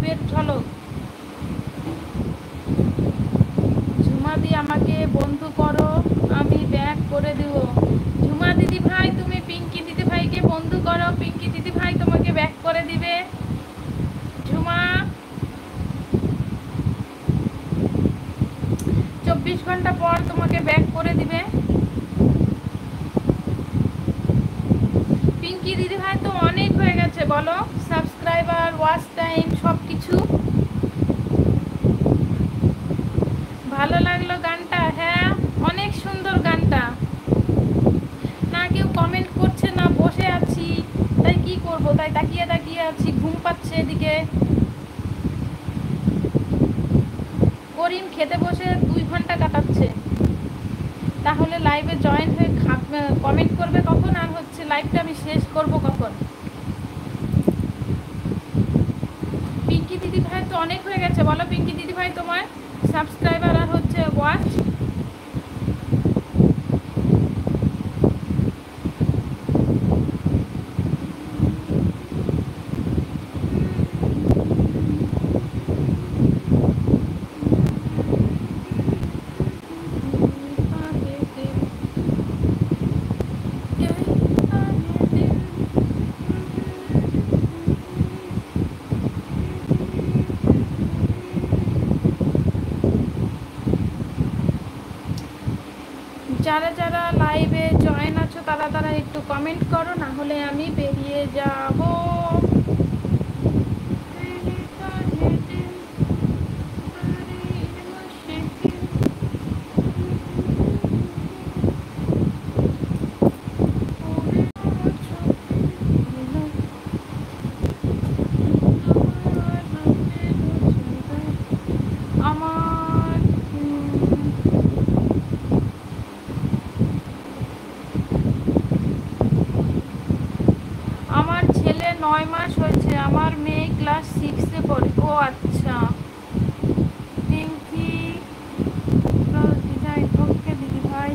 রূপের ঝলক। ঝুমা দি আমাকে বন্ধু করো, আমি ব্যাক করে দেব। ঝুমা দিদি ভাই তুমি পিঙ্কি দিদি ভাইকে বন্ধু করো, পিঙ্কি দিদি ভাই তোমাকে ব্যাক করে দিবে। ঝুমা 24 ঘন্টা পর তোমাকে ব্যাক করে দিবে। পিঙ্কি দিদি ভাই তো অনেক হয়ে গেছে বলো, সাবস্ক্রাইবার, ওয়াচ টাইম সব কিছু। ভালো লাগলো গানটা? হ্যাঁ অনেক সুন্দর গানটা। না কেউ কমেন্ট করছে না, বসে আছি তাই কি করব, তাই তাকিয়ে তাকিয়ে আছি, ঘুম পাচ্ছে এদিকে। করিম খেতে বসে 2 ঘন্টা কাটাচ্ছে, তাহলে লাইভে জয়েন হয়ে কমেন্ট করবে কখন, আর হচ্ছে লাইভটা আমি শেষ করব কখন? পিঙ্কি দিদি ভাই তো অনেক হয়ে গেছে বলো, পিঙ্কি দিদি ভাই তোমার সাবস্ক্রাইবার আর হচ্ছে ওয়াচ। যারা যারা লাইভে জয়েন আছো তারা তারা একটু কমেন্ট করো, না হলে আমি বেরিয়ে যাব। আমার আমার ছেলে 9 মাস হয়েছে, আমার মেয়ে ক্লাস 6-এ পড়ে। ও আচ্ছা, পিঙ্কি ওকে দিদি ভাই,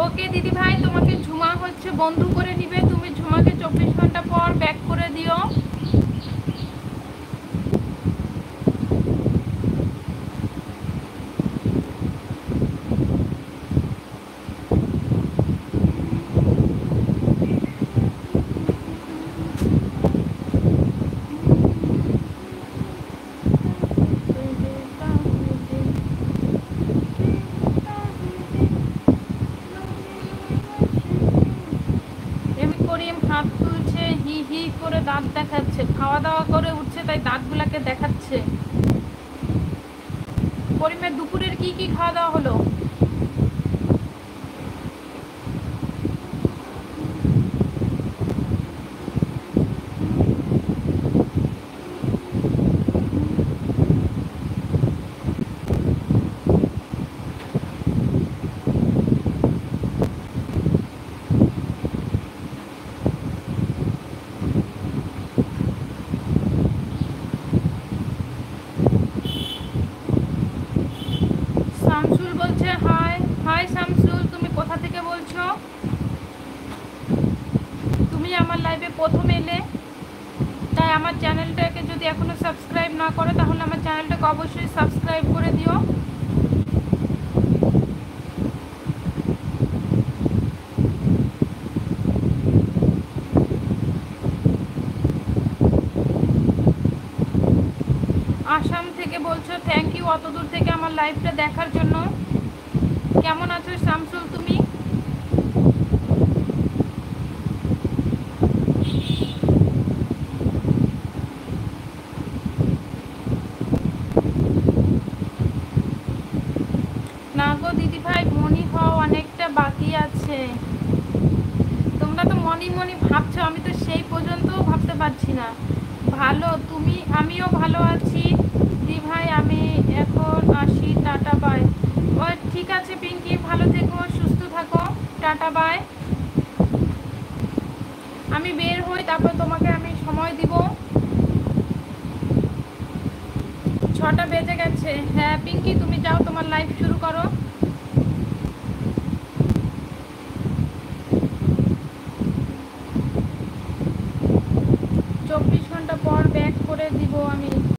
ওকে দিদি ভাই তোমাকে ঝুমা হচ্ছে বন্ধু করে নিবে, তুমি ঝুমাকে 24 ঘন্টা পর ব্যাক করে দিও। হাত তুলছে, হি হি করে দাঁত দেখাচ্ছে, খাওয়া দাওয়া করে উঠছে তাই দাঁতগুলাকে দেখাচ্ছে। করিমের দুপুরের কি কি খাওয়া দাওয়া হলো? শামসুল বলছে হাই। হাই শামসুল, তুমি কোথা থেকে বলছো? তুমি আমার লাইভে প্রথম এলে, তাই আমার চ্যানেলটাকে যদি এখনো সাবস্ক্রাইব না করো তাহলে আমার চ্যানেলটাকে অবশ্যই সাবস্ক্রাইব করে দিও। আসাম থেকে বলছো, থ্যাংক ইউ অত দূর থেকে আমার লাইভটা দেখার জন্য। কেমন আছো শামসুল তুমি? না গো দিদি ভাই, মনি হওয়া অনেকটা বাকি আছে। তোমরা তো মনি মনি ভাবছো, আমি তো সেই পর্যন্তও ভাবতে পারছি না। ভালো তুমি? আমিও ভালো আছি দি ভাই, আমি এখন আসি, টাটা বাই। ও ঠিক আছে পিঙ্কি, ভালো থেকো, সুস্থ থাকো, টাটা বাই। আমি বের হই, তারপর তোমাকে আমি সময় দিব। 6টা বেজে গেছে। হ্যাঁ পিঙ্কি তুমি যাও, তোমার লাইভ শুরু করো। চব্বিশ ঘন্টা পর ব্যাক করে দিব আমি।